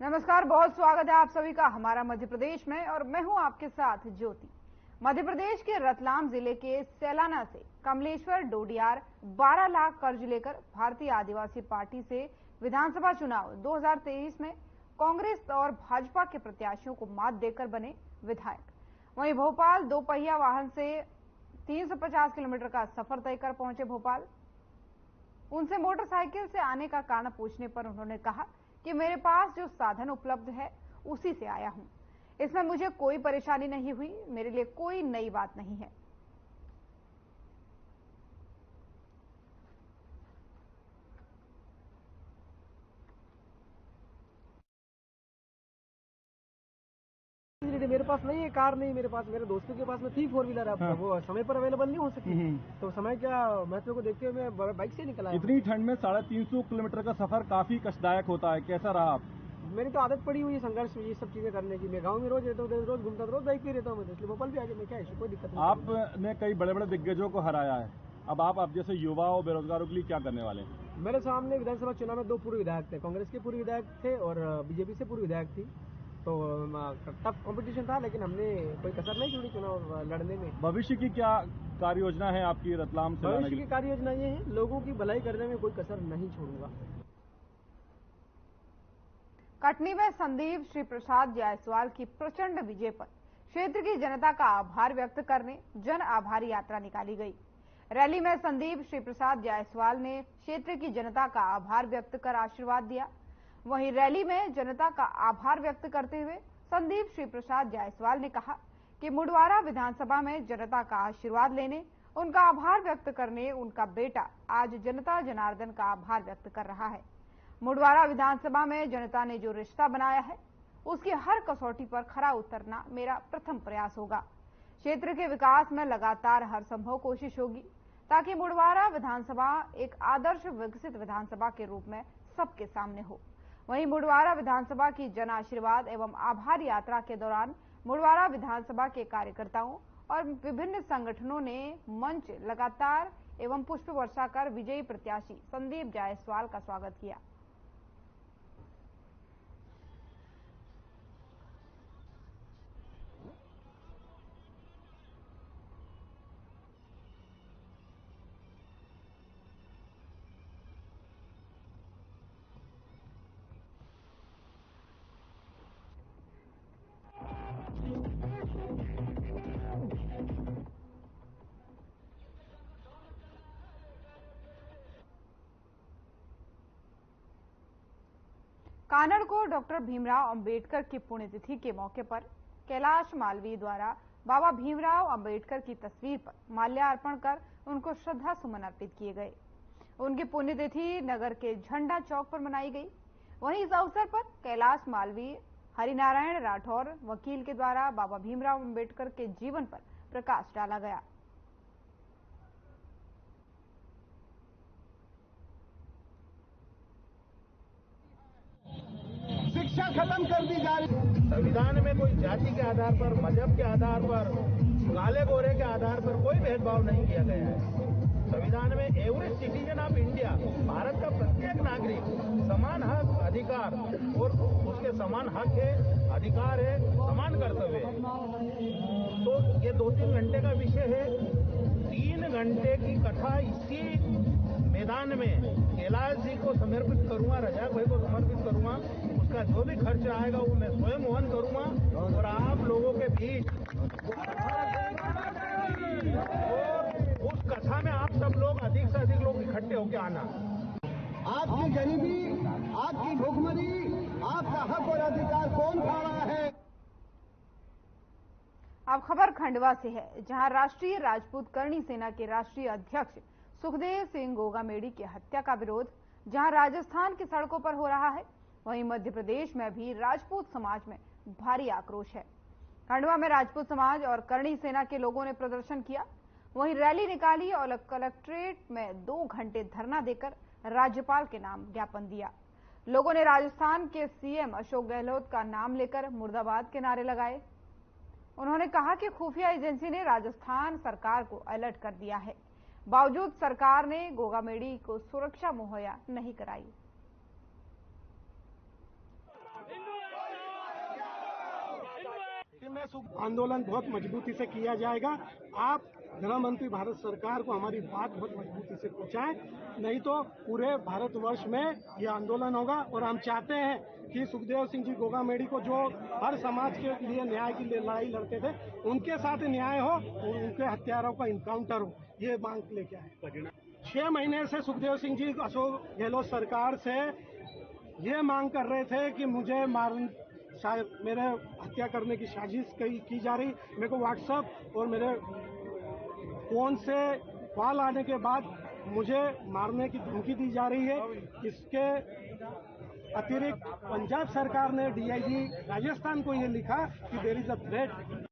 नमस्कार, बहुत स्वागत है आप सभी का हमारा मध्य प्रदेश में और मैं हूं आपके साथ ज्योति। मध्य प्रदेश के रतलाम जिले के सैलाना से कमलेश्वर डोडियार 12 लाख कर्ज लेकर भारतीय आदिवासी पार्टी से विधानसभा चुनाव 2023 में कांग्रेस और भाजपा के प्रत्याशियों को मात देकर बने विधायक। वहीं भोपाल दोपहिया वाहन से 350 किलोमीटर का सफर तय कर पहुंचे भोपाल। उनसे मोटरसाइकिल से आने का कारण पूछने पर उन्होंने कहा कि मेरे पास जो साधन उपलब्ध है उसी से आया हूं, इसमें मुझे कोई परेशानी नहीं हुई, मेरे लिए कोई नई बात नहीं है। मेरे पास नहीं है, कार नहीं मेरे पास, मेरे दोस्तों के पास में थी 4 व्हीलर। अब वो समय पर अवेलेबल नहीं हो सकती, तो समय क्या महत्व को देखते हुए मैं बाइक से निकला। इतनी ठंड में 350 किलोमीटर का सफर काफी कष्टदायक होता है, कैसा रहा आप? मेरी तो आदत पड़ी हुई है संघर्ष ये सब चीजें करने की। मैं गांव में रोज रहता हूँ, रोज घूमता, रोज बाइक पे रहता हूँ, इसलिए भोपाल भी आ जाए, क्या है, कोई दिक्कत नहीं। आपने कई बड़े बड़े दिग्गजों को हराया है, अब आप जैसे युवा और बेरोजगारों के लिए क्या करने वाले हैं? मेरे सामने विधानसभा चुनाव में 2 पूर्व विधायक थे, कांग्रेस के पूर्व विधायक थे और बीजेपी से पूर्व विधायक थी, तो टफ कंपटीशन था, लेकिन हमने कोई कसर नहीं छोड़ी चुनाव लड़ने में। भविष्य की क्या कार्य योजना है आपकी रतलाम से? भविष्य की कार्य योजना ये है, लोगों की भलाई करने में कोई कसर नहीं छोड़ूंगा। कटनी में संदीप श्री प्रसाद जायसवाल की प्रचंड विजय पर क्षेत्र की जनता का आभार व्यक्त करने जन आभारी यात्रा निकाली गई। रैली में संदीप श्री प्रसाद जायसवाल ने क्षेत्र की जनता का आभार व्यक्त कर आशीर्वाद दिया। वहीं रैली में जनता का आभार व्यक्त करते हुए संदीप श्री प्रसाद जायसवाल ने कहा कि मुडवारा विधानसभा में जनता का आशीर्वाद लेने, उनका आभार व्यक्त करने उनका बेटा आज जनता जनार्दन का आभार व्यक्त कर रहा है। मुडवारा विधानसभा में जनता ने जो रिश्ता बनाया है उसकी हर कसौटी पर खरा उतरना मेरा प्रथम प्रयास होगा। क्षेत्र के विकास में लगातार हर संभव कोशिश होगी ताकि मुडवारा विधानसभा एक आदर्श विकसित विधानसभा के रूप में सबके सामने हो। वहीं मुडवारा विधानसभा की जन आशीर्वाद एवं आभार यात्रा के दौरान मुडवारा विधानसभा के कार्यकर्ताओं और विभिन्न संगठनों ने मंच लगातार एवं पुष्प वर्षा कर विजयी प्रत्याशी संदीप जायसवाल का स्वागत किया। कानड़ को डॉक्टर भीमराव अंबेडकर की पुण्यतिथि के मौके पर कैलाश मालवीय द्वारा बाबा भीमराव अंबेडकर की तस्वीर पर माल्यार्पण कर उनको श्रद्धा सुमन अर्पित किए गए। उनकी पुण्यतिथि नगर के झंडा चौक पर मनाई गई। वहीं इस अवसर पर कैलाश मालवीय, हरिनारायण राठौर वकील के द्वारा बाबा भीमराव अंबेडकर के जीवन पर प्रकाश डाला गया। शिक्षा खत्म कर दी जा रही। संविधान में कोई जाति के आधार पर, मजहब के आधार पर, काले गोरे के आधार पर कोई भेदभाव नहीं किया गया है। संविधान में every citizen of India, Bharat का प्रत्येक नागरिक समान हक, अधिकार और उसके समान हक है, अधिकार है, समान कर्तव्य है। तो ये 2-3 घंटे का विषय है। 3 घंटे की कथा इसी मैदान में कैलाश जी को समर्पित करूंगा, रजाक भाई को समर्पित करूंगा। उसका जो भी खर्च आएगा वो मैं स्वयं वहन करूंगा और आप लोगों के बीच और उस कथा में आप सब लोग अधिक से अधिक लोग इकट्ठे होकर आना। आपकी गरीबी, आपकी भुखमरी, आपका हक और अधिकार कौन खा रहा है? अब खबर खंडवा से है, जहां राष्ट्रीय राजपूत करणी सेना के राष्ट्रीय अध्यक्ष सुखदेव सिंह गोगामेडी की हत्या का विरोध जहां राजस्थान की सड़कों पर हो रहा है, वहीं मध्य प्रदेश में भी राजपूत समाज में भारी आक्रोश है। खंडवा में राजपूत समाज और करणी सेना के लोगों ने प्रदर्शन किया, वहीं रैली निकाली और कलेक्ट्रेट में 2 घंटे धरना देकर राज्यपाल के नाम ज्ञापन दिया। लोगों ने राजस्थान के सीएम अशोक गहलोत का नाम लेकर मुर्दाबाद के नारे लगाए। उन्होंने कहा कि खुफिया एजेंसी ने राजस्थान सरकार को अलर्ट कर दिया है, बावजूद सरकार ने गोगामेडी को सुरक्षा मुहैया नहीं कराई। में आंदोलन बहुत मजबूती से किया जाएगा। आप गृह मंत्री भारत सरकार को हमारी बात बहुत मजबूती से पहुंचाएं, नहीं तो पूरे भारतवर्ष में ये आंदोलन होगा। और हम चाहते हैं कि सुखदेव सिंह जी गोगामेडी को, जो हर समाज के लिए न्याय की लड़ाई लड़ते थे, उनके साथ न्याय हो और उनके हत्यारों का इनकाउंटर हो, ये मांग लेके आए। 6 महीने से सुखदेव सिंह जी अशोक गहलोत सरकार से ये मांग कर रहे थे कि मुझे मेरे हत्या करने की साजिश की जा रही। मेरे को व्हाट्सएप और मेरे फोन से कॉल आने के बाद मुझे मारने की धमकी दी जा रही है। इसके अतिरिक्त पंजाब सरकार ने डीआईजी राजस्थान को ये लिखा कि देयर इज अ थ्रेट।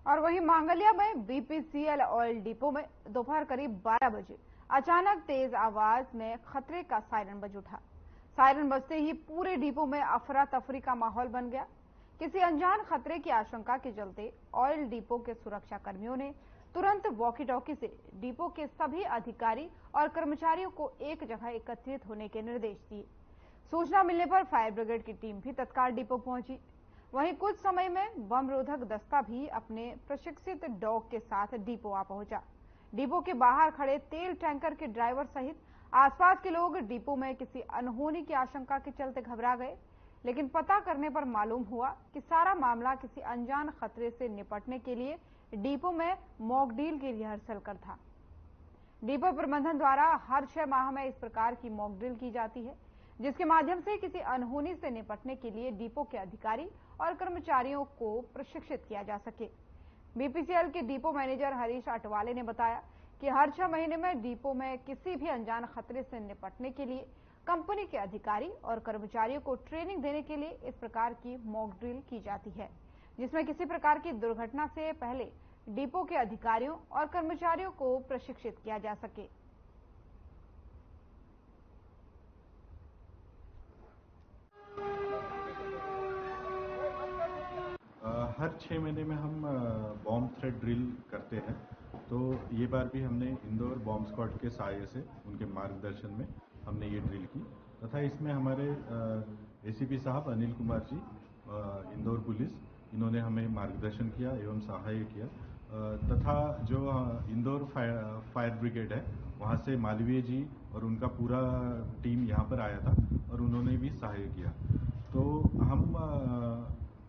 और वहीं मांगलिया में बीपीसीएल ऑयल डिपो में दोपहर करीब 12 बजे अचानक तेज आवाज में खतरे का सायरन बज उठा। सायरन बजते ही पूरे डिपो में अफरा तफरी का माहौल बन गया। किसी अनजान खतरे की आशंका के चलते ऑयल डिपो के सुरक्षा कर्मियों ने तुरंत वॉकी टॉकी से डिपो के सभी अधिकारी और कर्मचारियों को एक जगह एकत्रित होने के निर्देश दिए। सूचना मिलने पर फायर ब्रिगेड की टीम भी तत्काल डिपो पहुंची। वहीं कुछ समय में बम रोधक दस्ता भी अपने प्रशिक्षित डॉग के साथ डिपो आ पहुंचा। डिपो के बाहर खड़े तेल टैंकर के ड्राइवर सहित आसपास के लोग डिपो में किसी अनहोनी की आशंका के चलते घबरा गए, लेकिन पता करने पर मालूम हुआ कि सारा मामला किसी अनजान खतरे से निपटने के लिए डिपो में मॉक ड्रिल की रिहर्सल कर था। डिपो प्रबंधन द्वारा हर 6 माह में इस प्रकार की मॉक ड्रिल की जाती है, जिसके माध्यम से किसी अनहोनी से निपटने के लिए डिपो के अधिकारी और कर्मचारियों को प्रशिक्षित किया जा सके। बीपीसीएल के डिपो मैनेजर हरीश अटवाले ने बताया कि हर 6 महीने में डिपो में किसी भी अनजान खतरे से निपटने के लिए कंपनी के अधिकारी और कर्मचारियों को ट्रेनिंग देने के लिए इस प्रकार की मॉक ड्रिल की जाती है, जिसमें किसी प्रकार की दुर्घटना से पहले डिपो के अधिकारियों और कर्मचारियों को प्रशिक्षित किया जा सके। हर 6 महीने में हम बॉम्ब थ्रेट ड्रिल करते हैं। तो ये बार भी हमने इंदौर बॉम्ब स्क्वाड के सहायता से उनके मार्गदर्शन में हमने ये ड्रिल की तथा इसमें हमारे एसीपी साहब अनिल कुमार जी इंदौर पुलिस, इन्होंने हमें मार्गदर्शन किया एवं सहाय किया तथा जो इंदौर फायर ब्रिगेड है वहाँ से मालवीय जी और उनका पूरा टीम यहाँ पर आया था और उन्होंने भी सहाय किया। तो हम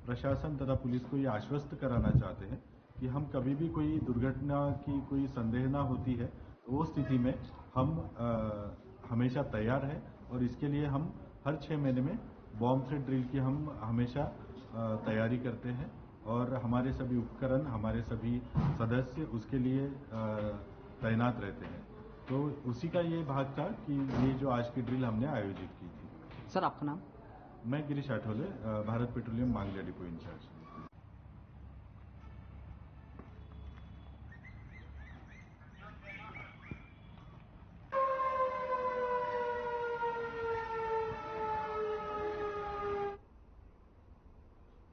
प्रशासन तथा पुलिस को ये आश्वस्त कराना चाहते हैं कि हम कभी भी कोई दुर्घटना की कोई संदेह न होती है तो वो स्थिति में हम हमेशा तैयार हैं और इसके लिए हम हर 6 महीने में बॉम्ब थ्रेट ड्रिल की हम हमेशा तैयारी करते हैं और हमारे सभी उपकरण, हमारे सभी सदस्य उसके लिए तैनात रहते हैं। तो उसी का ये भाग था कि ये जो आज की ड्रिल हमने आयोजित की थी। सर आपका नाम? मैं गिरीश आठवले, भारत पेट्रोलियम मांगलिया डिपो इंचार्ज।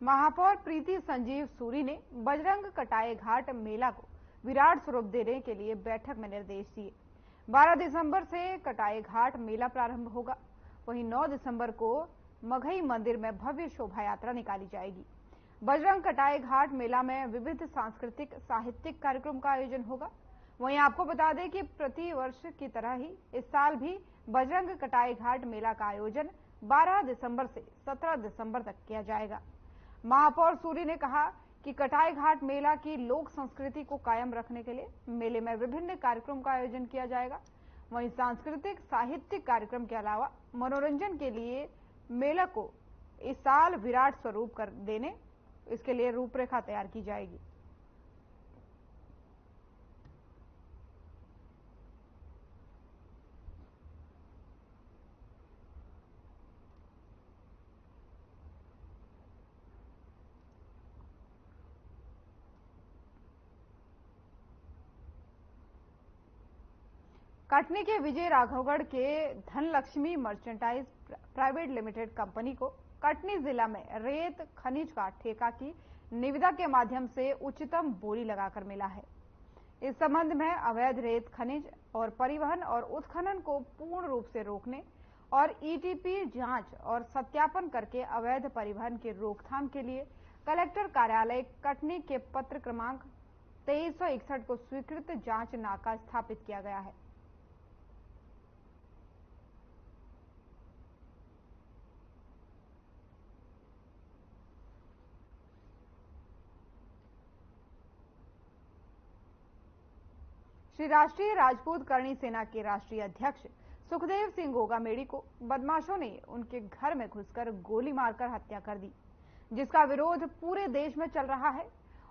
महापौर प्रीति संजीव सूरी ने बजरंग कटाई घाट मेला को विराट स्वरूप देने के लिए बैठक में निर्देश दिए। 12 दिसंबर से कटाई घाट मेला प्रारंभ होगा। वहीं 9 दिसंबर को मघई मंदिर में भव्य शोभा यात्रा निकाली जाएगी। बजरंग कटाई घाट मेला में विविध सांस्कृतिक साहित्यिक कार्यक्रम का आयोजन होगा। वहीं आपको बता दें कि प्रति वर्ष की तरह ही इस साल भी बजरंग कटाई घाट मेला का आयोजन 12 दिसंबर से 17 दिसंबर तक किया जाएगा। महापौर सूरी ने कहा कि कटाई घाट मेला की लोक संस्कृति को कायम रखने के लिए मेले में विभिन्न कार्यक्रम का आयोजन किया जाएगा। वहीं सांस्कृतिक साहित्यिक कार्यक्रम के अलावा मनोरंजन के लिए मेला को इस साल विराट स्वरूप कर देने इसके लिए रूपरेखा तैयार की जाएगी। कटनी के विजय राघवगढ़ के Dhanlaxmi merchandise private limited company को कटनी जिला में रेत खनिज का ठेका की निविदा के माध्यम से उच्चतम बोली लगाकर मिला है। इस संबंध में अवैध रेत खनिज और परिवहन और उत्खनन को पूर्ण रूप से रोकने और ईटीपी जांच और सत्यापन करके अवैध परिवहन की रोकथाम के लिए कलेक्टर कार्यालय कटनी के पत्र क्रमांक 2361 को स्वीकृत जांच नाका स्थापित किया गया है। श्री राष्ट्रीय राजपूत करणी सेना के राष्ट्रीय अध्यक्ष सुखदेव सिंह गोगामेड़ी को बदमाशों ने उनके घर में घुसकर गोली मारकर हत्या कर दी, जिसका विरोध पूरे देश में चल रहा है।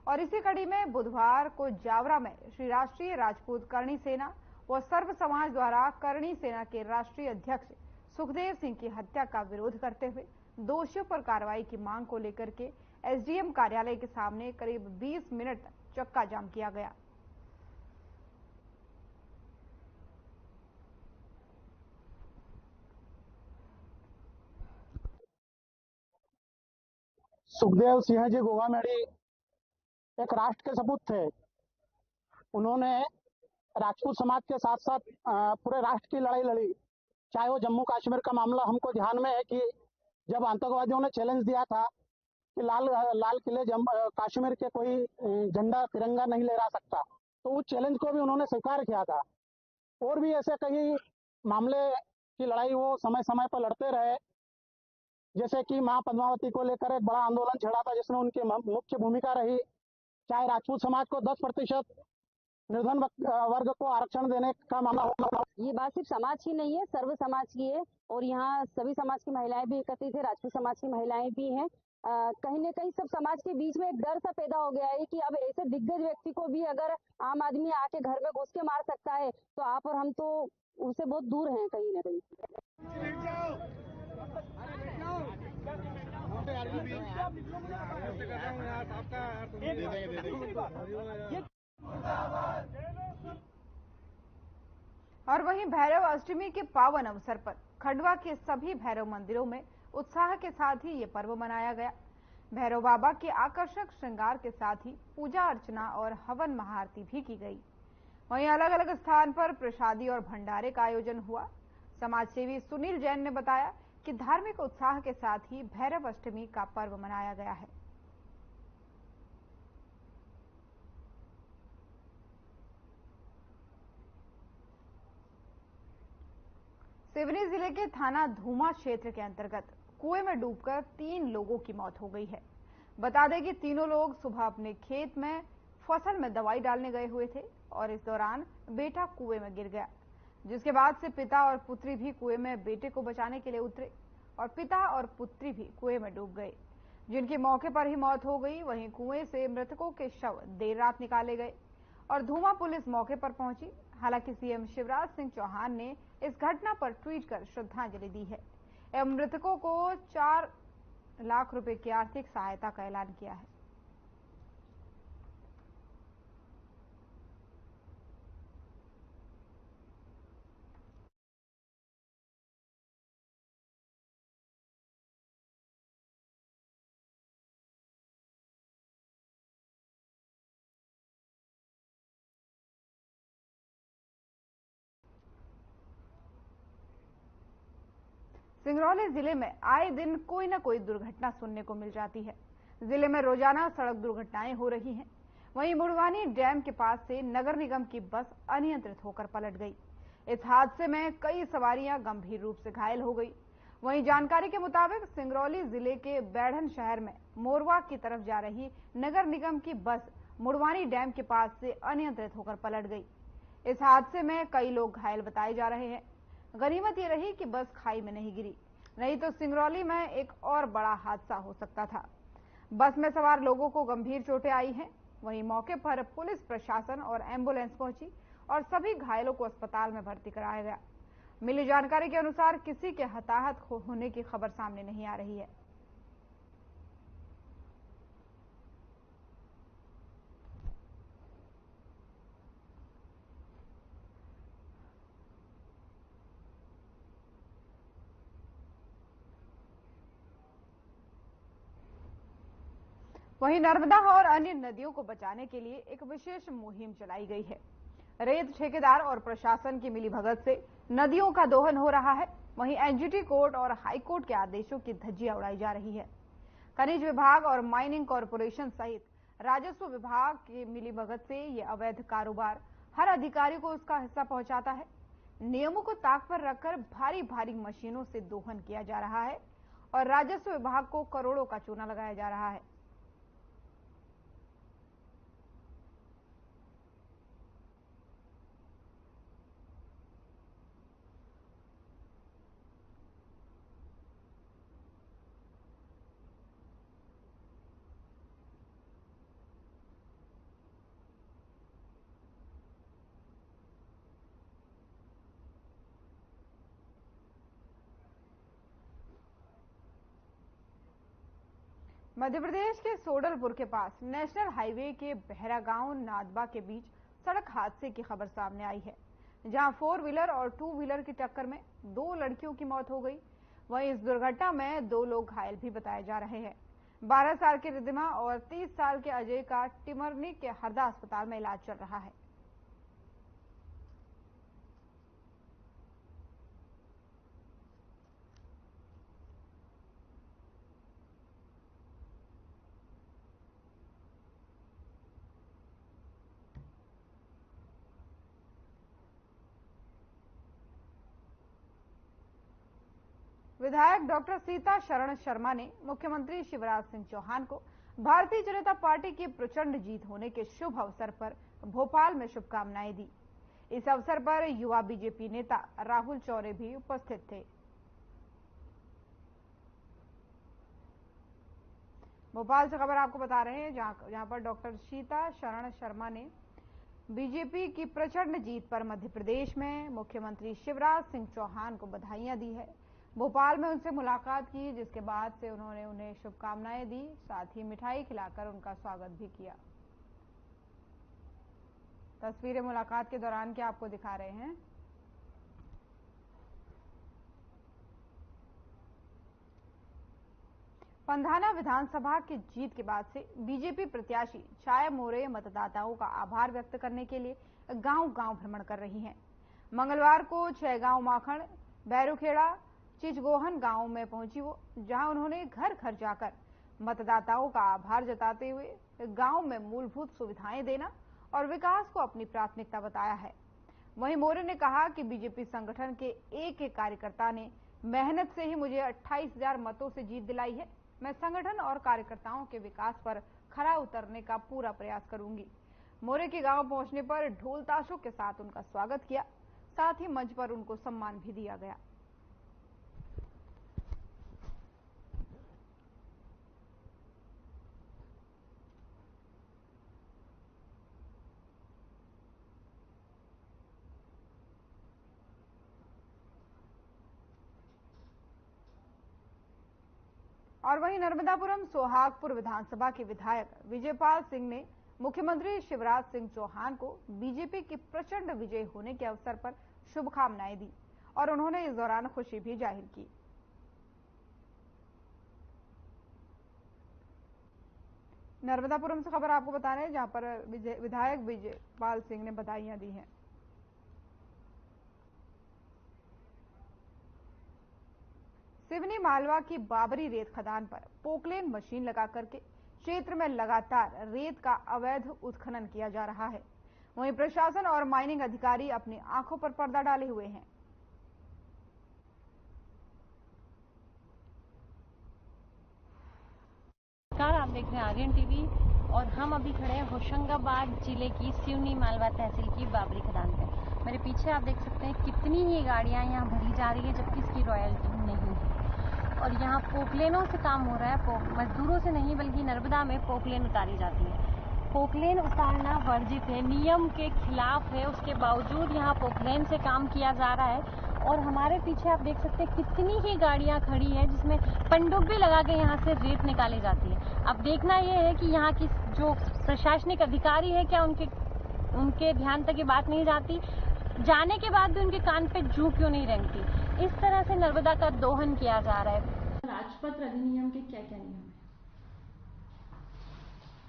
और इसी कड़ी में बुधवार को जावरा में श्री राष्ट्रीय राजपूत करणी सेना व सर्व समाज द्वारा करणी सेना के राष्ट्रीय अध्यक्ष सुखदेव सिंह की हत्या का विरोध करते हुए दोषियों पर कार्रवाई की मांग को लेकर के एसडीएम कार्यालय के सामने करीब 20 मिनट तक चक्का जाम किया गया। सुखदेव सिंह जी गोगामेड़ी एक राष्ट्र के सपूत थे। उन्होंने राजपूत समाज के साथ साथ पूरे राष्ट्र की लड़ाई लड़ी। चाहे वो जम्मू कश्मीर का मामला हमको ध्यान में है कि जब आतंकवादियों ने चैलेंज दिया था कि लाल किले कश्मीर के कोई झंडा तिरंगा नहीं लहरा सकता, तो उस चैलेंज को भी उन्होंने स्वीकार किया था। और भी ऐसे कई मामले की लड़ाई वो समय समय पर लड़ते रहे, जैसे कि मां पद्मावती को लेकर एक बड़ा आंदोलन छेड़ा था जिसमें उनकी मुख्य भूमिका रही। चाहे राजपूत समाज को 10% निर्धन वर्ग को आरक्षण देने का मामला हो। ये बात सिर्फ समाज की नहीं है, सर्व समाज की है। और यहाँ सभी समाज की महिलाएं भी एकत्रित है, राजपूत समाज की महिलाएं भी हैं। कहीं न कहीं सब समाज के बीच में एक डर सा पैदा हो गया है कि अब ऐसे दिग्गज व्यक्ति को भी अगर आम आदमी आके घर में घुस के मार सकता है, तो आप और हम तो उससे बहुत दूर हैं कहीं न कहीं। और वहीं भैरव अष्टमी के पावन अवसर पर खंडवा के सभी भैरव मंदिरों में उत्साह के साथ ही ये पर्व मनाया गया। भैरव बाबा के आकर्षक श्रृंगार के साथ ही पूजा अर्चना और हवन महाआरती भी की गई। वहीं अलग अलग स्थान पर प्रसादी और भंडारे का आयोजन हुआ। समाजसेवी सुनील जैन ने बताया कि धार्मिक उत्साह के साथ ही भैरव अष्टमी का पर्व मनाया गया है। सिवनी जिले के थाना धूमा क्षेत्र के अंतर्गत कुएं में डूबकर 3 लोगों की मौत हो गई है। बता दें कि तीनों लोग सुबह अपने खेत में फसल में दवाई डालने गए हुए थे और इस दौरान बेटा कुएं में गिर गया, जिसके बाद से पिता और पुत्री भी कुएं में बेटे को बचाने के लिए उतरे और पिता और पुत्री भी कुएं में डूब गए, जिनकी मौके पर ही मौत हो गई। वहीं कुएं से मृतकों के शव देर रात निकाले गए और धूमा पुलिस मौके पर पहुंची। हालांकि सीएम शिवराज सिंह चौहान ने इस घटना पर ट्वीट कर श्रद्धांजलि दी है एवं मृतकों को 4 लाख रुपए की आर्थिक सहायता का ऐलान किया है। सिंगरौली जिले में आए दिन कोई न कोई दुर्घटना सुनने को मिल जाती है। जिले में रोजाना सड़क दुर्घटनाएं हो रही हैं। वहीं मुड़वानी डैम के पास से नगर निगम की बस अनियंत्रित होकर पलट गई। इस हादसे में कई सवारियां गंभीर रूप से घायल हो गई। वहीं जानकारी के मुताबिक सिंगरौली जिले के बैढ़न शहर में मोरवा की तरफ जा रही नगर निगम की बस मुड़वानी डैम के पास से अनियंत्रित होकर पलट गई। इस हादसे में कई लोग घायल बताए जा रहे हैं। गनीमत ये रही कि बस खाई में नहीं गिरी, नहीं तो सिंगरौली में एक और बड़ा हादसा हो सकता था। बस में सवार लोगों को गंभीर चोटें आई हैं। वहीं मौके पर पुलिस प्रशासन और एम्बुलेंस पहुंची और सभी घायलों को अस्पताल में भर्ती कराया गया। मिली जानकारी के अनुसार किसी के हताहत होने की खबर सामने नहीं आ रही है। वहीं नर्मदा और अन्य नदियों को बचाने के लिए एक विशेष मुहिम चलाई गई है। रेत ठेकेदार और प्रशासन की मिलीभगत से नदियों का दोहन हो रहा है। वहीं एनजीटी कोर्ट और हाई कोर्ट के आदेशों की धज्जियां उड़ाई जा रही है। खनिज विभाग और माइनिंग कॉरपोरेशन सहित राजस्व विभाग की मिलीभगत से ये अवैध कारोबार हर अधिकारी को उसका हिस्सा पहुंचाता है। नियमों को ताक पर रखकर भारी भारी मशीनों से दोहन किया जा रहा है और राजस्व विभाग को करोड़ों का चूना लगाया जा रहा है। मध्य प्रदेश के सोडलपुर के पास नेशनल हाईवे के बहरागांव नादबा के बीच सड़क हादसे की खबर सामने आई है, जहां 4 व्हीलर और 2 व्हीलर की टक्कर में 2 लड़कियों की मौत हो गई। वहीं इस दुर्घटना में 2 लोग घायल भी बताए जा रहे हैं। 12 साल की रिद्धिमा और 30 साल के अजय का टिमरनी के हरदा अस्पताल में इलाज चल रहा है। विधायक डॉक्टर सीता शरण शर्मा ने मुख्यमंत्री शिवराज सिंह चौहान को भारतीय जनता पार्टी की प्रचंड जीत होने के शुभ अवसर पर भोपाल में शुभकामनाएं दी। इस अवसर पर युवा बीजेपी नेता राहुल चौरे भी उपस्थित थे। भोपाल से खबर आपको बता रहे हैं, जहां पर डॉक्टर सीता शरण शर्मा ने बीजेपी की प्रचंड जीत पर मध्य प्रदेश में मुख्यमंत्री शिवराज सिंह चौहान को बधाइयां दी है। भोपाल में उनसे मुलाकात की, जिसके बाद से उन्होंने उन्हें शुभकामनाएं दी, साथ ही मिठाई खिलाकर उनका स्वागत भी किया। तस्वीरें मुलाकात के दौरान के आपको दिखा रहे हैं। पंधाना विधानसभा की जीत के बाद से बीजेपी प्रत्याशी छाया मोरे मतदाताओं का आभार व्यक्त करने के लिए गांव-गांव भ्रमण कर रही हैं। मंगलवार को 6 गांव माखण, बैरुखेड़ा, चिचगोहन गांव में पहुंची वो, जहां उन्होंने घर घर जाकर मतदाताओं का आभार जताते हुए गांव में मूलभूत सुविधाएं देना और विकास को अपनी प्राथमिकता बताया है। वहीं मोरे ने कहा कि बीजेपी संगठन के एक एक कार्यकर्ता ने मेहनत से ही मुझे 28,000 मतों से जीत दिलाई है। मैं संगठन और कार्यकर्ताओं के विकास पर खरा उतरने का पूरा प्रयास करूंगी। मोरे के गांव पहुंचने पर ढोल ताशों के साथ उनका स्वागत किया, साथ ही मंच पर उनको सम्मान भी दिया गया। और वहीं नर्मदापुरम सोहागपुर विधानसभा के विधायक विजयपाल सिंह ने मुख्यमंत्री शिवराज सिंह चौहान को बीजेपी की प्रचंड विजय होने के अवसर पर शुभकामनाएं दी और उन्होंने इस दौरान खुशी भी जाहिर की। नर्मदापुरम से खबर आपको बता रहे हैं, जहां पर विधायक विजयपाल सिंह ने बधाइयां दी हैं। सिवनी मालवा की बाबरी रेत खदान पर पोकलेन मशीन लगा करके क्षेत्र में लगातार रेत का अवैध उत्खनन किया जा रहा है। वहीं प्रशासन और माइनिंग अधिकारी अपनी आंखों पर पर्दा डाले हुए हैं। आप देख रहे हैं आर्यन टीवी और हम अभी खड़े हैं होशंगाबाद जिले की सिवनी मालवा तहसील की बाबरी खदान पे। मेरे पीछे आप देख सकते हैं कितनी ही गाड़ियां यहाँ भरी जा रही है, जबकि इसकी रॉयल्टी नहीं है। और यहाँ पोकलेनों से काम हो रहा है, मजदूरों से नहीं, बल्कि नर्मदा में पोकलेन उतारी जाती है। पोकलेन उतारना वर्जित है, नियम के खिलाफ है, उसके बावजूद यहाँ पोकलेन से काम किया जा रहा है। और हमारे पीछे आप देख सकते हैं कितनी ही गाड़ियां खड़ी हैं, जिसमें पनडुब्बी लगा के यहाँ से रेत निकाली जाती है। अब देखना ये है कि यहाँ की जो प्रशासनिक अधिकारी है, क्या उनके ध्यान तक ये बात नहीं जाती, जाने के बाद भी उनके कान पे जू क्यों नहीं रेंगती। इस तरह से नर्मदा का दोहन किया जा रहा है। राजपत्र अधिनियम के क्या क्या नियम है?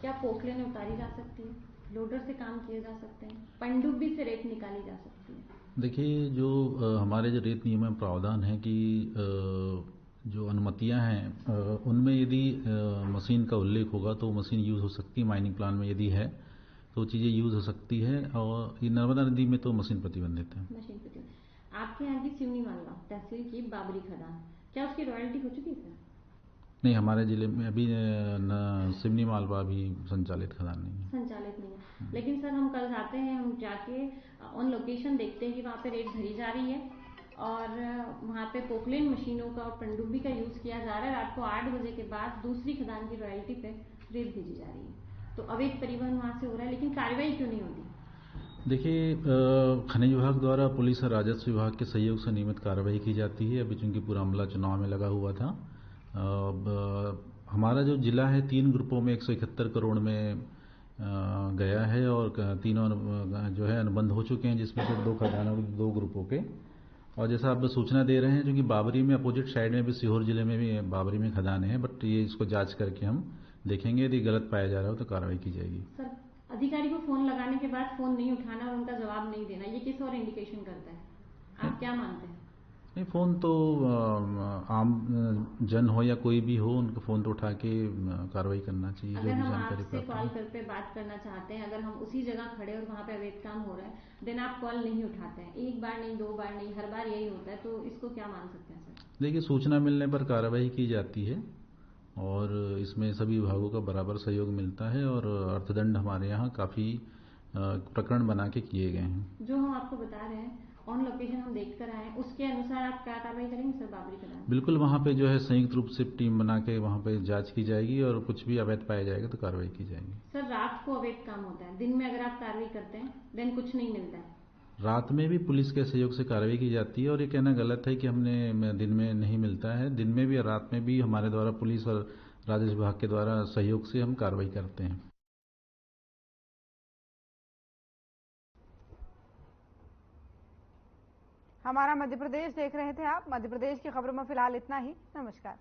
क्या पोकलेन उतारी जा सकती है? लोडर से काम किए जा सकते हैं, पनडुब्बी से रेत निकाली जा सकती है? देखिए, जो हमारे जो रेत नियम में प्रावधान है कि जो अनुमतियां हैं उनमें यदि मशीन का उल्लेख होगा तो मशीन यूज़ हो सकती है। माइनिंग प्लान में यदि है तो चीज़ें यूज़ हो सकती है, और ये नर्मदा नदी में तो मशीन प्रतिबंधित है। मशीन प्रतिबंधित। आपके यहाँ की सिवनी मालवा तहसील की बाबरी खदान, क्या उसकी रॉयल्टी हो चुकी है? नहीं, हमारे जिले में अभी सिवनी मालवा अभी संचालित खदान नहीं है। संचालित नहीं है, लेकिन सर हम कल जाते हैं, हम जाके ऑन लोकेशन देखते हैं कि वहाँ पे रेत भरी जा रही है और वहाँ पे पोकलेन मशीनों का और पनडुब्बी का यूज़ किया जा रहा है। रात को 8 बजे के बाद दूसरी खदान की रॉयल्टी पे रेत भेजी जा रही है, तो अवैध परिवहन वहाँ से हो रहा है, लेकिन कार्रवाई क्यों नहीं होती? देखिए, खनिज विभाग द्वारा पुलिस और राजस्व विभाग के सहयोग से नियमित कार्रवाई की जाती है। अभी चूंकि पूरा अमला चुनाव में लगा हुआ था, हमारा जो जिला है 3 ग्रुपों में 171 करोड़ में गया है, और तीनों जो है अनुबंध हो चुके हैं, जिसमें से 2 खदानों 2 ग्रुपों के। और जैसा आप सूचना दे रहे हैं, क्योंकि बाबरी में अपोजिट साइड में भी, सीहोर जिले में भी बाबरी में खदान है, बट ये इसको जांच करके हम देखेंगे, यदि गलत पाया जा रहा हो तो कार्रवाई की जाएगी। सर, अधिकारी को फोन लगाने के बाद फोन नहीं उठाना और उनका जवाब नहीं देना, ये किस और इंडिकेशन करता है? आप क्या मानते हैं? नहीं, फ़ोन तो आम जन हो या कोई भी हो, उनको फ़ोन तो उठा के कार्रवाई करना चाहिए। अगर हम आपसे कॉल करके बात करना चाहते हैं, अगर हम उसी जगह खड़े और वहाँ पे अवैध काम हो रहा है, देन आप कॉल नहीं उठाते हैं, 1 बार नहीं, 2 बार नहीं, हर बार यही होता है, तो इसको क्या मान सकते हैं सर? देखिए, सूचना मिलने पर कार्रवाई की जाती है और इसमें सभी विभागों का बराबर सहयोग मिलता है, और अर्थदंड हमारे यहाँ काफ़ी प्रकरण बना के किए गए हैं। जो हम आपको बता रहे हैं, ऑन लोकेशन हम देख कर आए हैं, उसके अनुसार आप क्या कार्रवाई करेंगे सर बाबरी खदान? बिल्कुल, वहाँ पे जो है संयुक्त रूप से टीम बना के वहाँ पे जांच की जाएगी, और कुछ भी अवैध पाया जाएगा तो कार्रवाई की जाएगी। सर, रात को अवैध काम होता है, दिन में अगर आप कार्रवाई करते हैं देन कुछ नहीं मिलता है? रात में भी पुलिस के सहयोग से कार्रवाई की जाती है, और ये कहना गलत है कि हमने दिन में नहीं मिलता है। दिन में भी और रात में भी हमारे द्वारा पुलिस और राजस्व विभाग के द्वारा सहयोग से हम कार्रवाई करते हैं। हमारा मध्य प्रदेश देख रहे थे आप। मध्य प्रदेश की खबरों में फिलहाल इतना ही। नमस्कार।